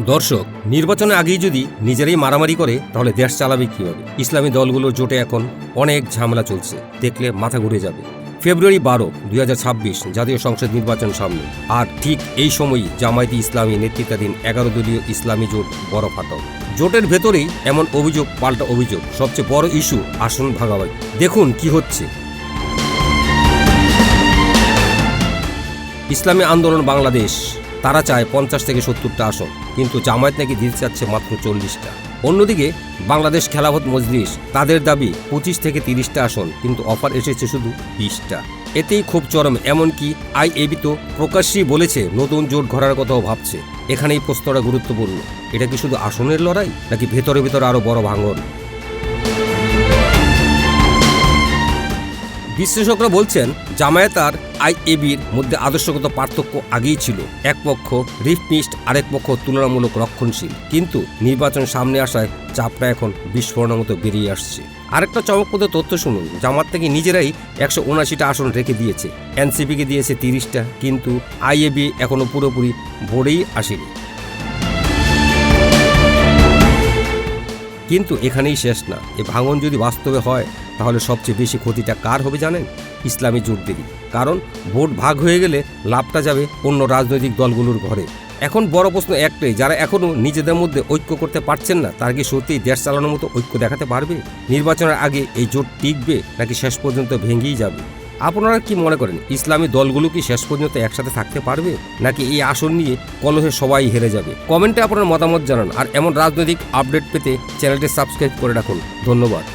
দর্শক, নির্বাচনের আগেই যদি নিজেরাই মারামারি করে তাহলে দেশ চালাবে কিভাবে? ইসলামী দলগুলোর জোটে এখন অনেক ঝামেলা চলছে, দেখলে মাথা ঘুরে যাবে। ফেব্রুয়ারি 12, 2026 জাতীয় সংসদ নির্বাচন সামনে, আর ঠিক এই সময়ই জামায়াতে ইসলামী নেতৃত্বাধীন 11 দলীয় ইসলামী জোট বড় ফাটল। জোটের ভেতরেই এমন অভিযোগ পাল্টা অভিযোগ। সবচেয়ে বড় ইস্যু আসন ভাগাভাগি। দেখুন কি হচ্ছে। ইসলামী আন্দোলন বাংলাদেশ তারা চায় 50 থেকে 70টা আসন, কিন্তু জামায়াত নাকি দিতে চাচ্ছে মাত্র 40টা। অন্যদিকে বাংলাদেশ খেলাফত মজলিস তাদের দাবি 25 থেকে 30টা আসন, কিন্তু অফার এসেছে শুধু 20টা। এতেই খুব চরম। এমনকি আইএবি তো প্রকাশ্যেই বলেছে নতুন জোট গড়ার কথাও ভাবছে। এখানেই প্রশ্নটা গুরুত্বপূর্ণ, এটা কি শুধু আসনের লড়াই, নাকি ভেতরে ভেতরে আরো বড় ভাঙন? বিশ্লেষকরা বলছেন জামায়াত আর আইএবির মধ্যে আদর্শগত পার্থক্য আগেই ছিল। এক পক্ষ রিফমিস্ট, আরেক পক্ষ তুলনামূলক রক্ষণশীল, কিন্তু নির্বাচন সামনে আসায় চাপটা এখন বিস্ফোরণের মতো বেরিয়ে আসছে। আরেকটা চমকপ্রদ তথ্য শুনুন, জামাত থেকে নিজেরাই 179টা আসন রেখে দিয়েছে, এনসিপিকে দিয়েছে 30টা, কিন্তু আইএবি এখনো পুরোপুরি বোর্ডেই আসেনি। কিন্তু এখানেই শেষ না। এ ভাঙন যদি বাস্তবে হয় তাহলে সবচেয়ে বেশি ক্ষতিটা কার হবে জানেন? ইসলামী জোটদেরই। কারণ ভোট ভাগ হয়ে গেলে লাভটা যাবে অন্য রাজনৈতিক দলগুলোর ঘরে। এখন বড় প্রশ্ন একটাই, যারা এখনও নিজেদের মধ্যে ঐক্য করতে পারছেন না, তারা কি সত্যিই দেশ চালানোর মতো ঐক্য দেখাতে পারবে? নির্বাচনের আগে এই জোট টিকবে, নাকি শেষ পর্যন্ত ভেঙেই যাবে? আপনারা কি মনে করেন, ইসলামী দলগুলো কি শেষ পর্যন্ত একসাথে থাকতে পারবে, নাকি এই আসন নিয়ে কলহে সবাই হেরে যাবে? কমেন্টে আপনার মতামত জানান। আর এমন রাজনৈতিক আপডেট পেতে চ্যানেলটি সাবস্ক্রাইব করে রাখুন। ধন্যবাদ।